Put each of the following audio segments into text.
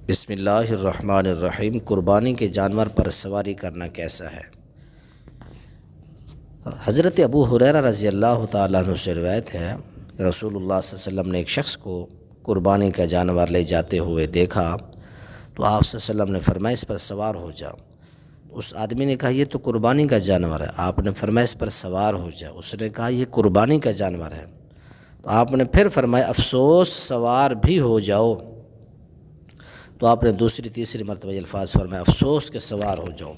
بسم اللہ الرحمن الرحیم۔ قربانی کے جانور پر سواری کرنا کیسا ہے؟ حضرت ابو ہریرہ رضی اللہ تعالیٰ عنہ سے روایت ہے کہ رسول اللہ صلی اللہ علیہ وسلم نے ایک شخص کو قربانی کا جانور لے جاتے ہوئے دیکھا تو آپ صلی اللہ علیہ وسلم نے فرمایا اس پر سوار ہو جاؤ۔ اس آدمی نے کہا یہ تو قربانی کا جانور ہے۔ آپ نے فرمایا اس پر سوار ہو جاؤ۔ اس نے کہا یہ قربانی کا جانور ہے۔ تو آپ نے پھر فرمایا افسوس سوار بھی ہو جاؤ۔ تو آپ نے دوسری تیسری مرتبہ یہ الفاظ فرمایا افسوس کے سوار ہو جاؤ۔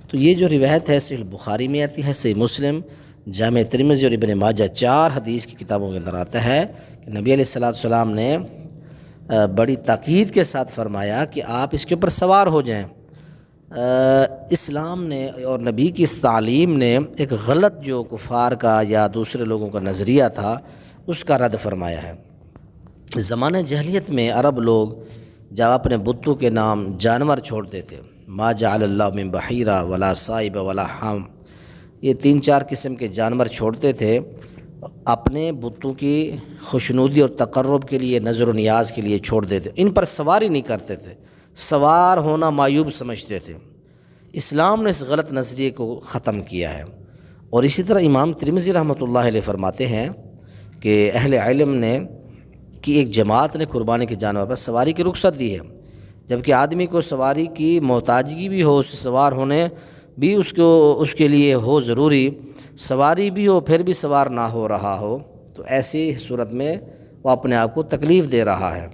تو یہ جو روایت ہے صحیح بخاری میں آتی ہے، صحیح مسلم، جامع ترمذی اور ابن ماجہ 4 حدیث کی کتابوں کے اندر آتا ہے کہ نبی علیہ السلام نے بڑی تاکید کے ساتھ فرمایا کہ آپ اس کے اوپر سوار ہو جائیں۔ اسلام نے اور نبی کی اس تعلیم نے ایک غلط جو کفار کا یا دوسرے لوگوں کا نظریہ تھا اس کا رد فرمایا ہے۔ زمانہ جاہلیت میں عرب لوگ جب اپنے بتوں کے نام جانور چھوڑتے تھے، ما جعل اللہ من بحیرہ ولا صائب ولا حام، یہ 3-4 قسم کے جانور چھوڑتے تھے اپنے بتوں کی خوشنودی اور تقرب کے لیے، نظر و نیاز کے لیے چھوڑ دیتے، ان پر سواری نہیں کرتے تھے، سوار ہونا معیوب سمجھتے تھے۔ اسلام نے اس غلط نظریے کو ختم کیا ہے۔ اور اسی طرح امام ترمذی رحمۃ اللہ علیہ فرماتے ہیں کہ اہل علم نے کہ ایک جماعت نے قربانی کے جانور پر سواری کی رخصت دی ہے، جبکہ آدمی کو سواری کی محتاجگی بھی ہو، اس سے سوار ہونے بھی اس کے لیے ہو ضروری، سواری بھی ہو پھر بھی سوار نہ ہو رہا ہو، تو ایسی صورت میں وہ اپنے آپ کو تکلیف دے رہا ہے۔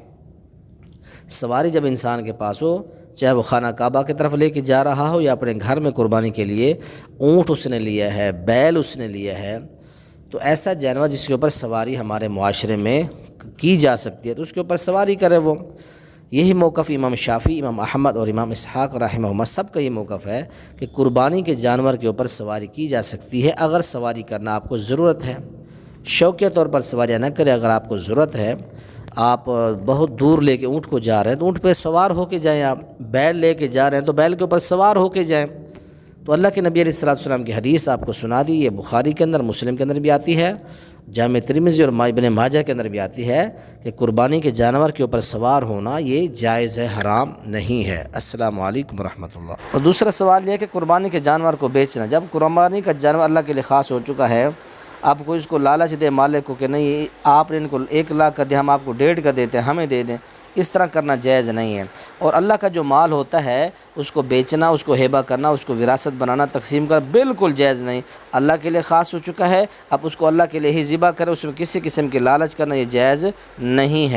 سواری جب انسان کے پاس ہو، چاہے وہ خانہ کعبہ کی طرف لے کے جا رہا ہو یا اپنے گھر میں قربانی کے لیے اونٹ اس نے لیا ہے، بیل اس نے لیا ہے، تو ایسا جانور جس کے اوپر سواری ہمارے معاشرے میں کی جا سکتی ہے تو اس کے اوپر سواری کرے وہ۔ یہی موقف امام شافعی، امام احمد اور امام اسحاق رحمہ سب کا یہ موقف ہے کہ قربانی کے جانور کے اوپر سواری کی جا سکتی ہے اگر سواری کرنا آپ کو ضرورت ہے۔ شوقیہ طور پر سواریاں نہ کریں، اگر آپ کو ضرورت ہے، آپ بہت دور لے کے اونٹ کو جا رہے ہیں تو اونٹ پہ سوار ہو کے جائیں، آپ بیل لے کے جا رہے ہیں تو بیل کے اوپر سوار ہو کے جائیں۔ تو اللہ کے نبی علیہ السلام کی حدیث آپ کو سنا دی، یہ بخاری کے اندر، مسلم کے اندر بھی آتی ہے، جامع ترمذی اور ابن ماجہ کے اندر بھی آتی ہے کہ قربانی کے جانور کے اوپر سوار ہونا یہ جائز ہے، حرام نہیں ہے۔ السلام علیکم ورحمۃ اللہ۔ اور دوسرا سوال یہ ہے کہ قربانی کے جانور کو بیچنا، جب قربانی کا جانور اللہ کے لیے خاص ہو چکا ہے، آپ کو اس کو لالچ دے مالک کو کہ نہیں آپ نے ان کو 1 لاکھ کا دے، ہم آپ کو 1.5 کا دیتے ہیں، ہمیں دے دیں، اس طرح کرنا جائز نہیں ہے۔ اور اللہ کا جو مال ہوتا ہے اس کو بیچنا، اس کو ہیبہ کرنا، اس کو وراثت بنانا، تقسیم کرنا بالکل جائز نہیں۔ اللہ کے لیے خاص ہو چکا ہے، اب اس کو اللہ کے لیے ہی ذبح کرے، اس میں کسی قسم کی لالچ کرنا یہ جائز نہیں ہے۔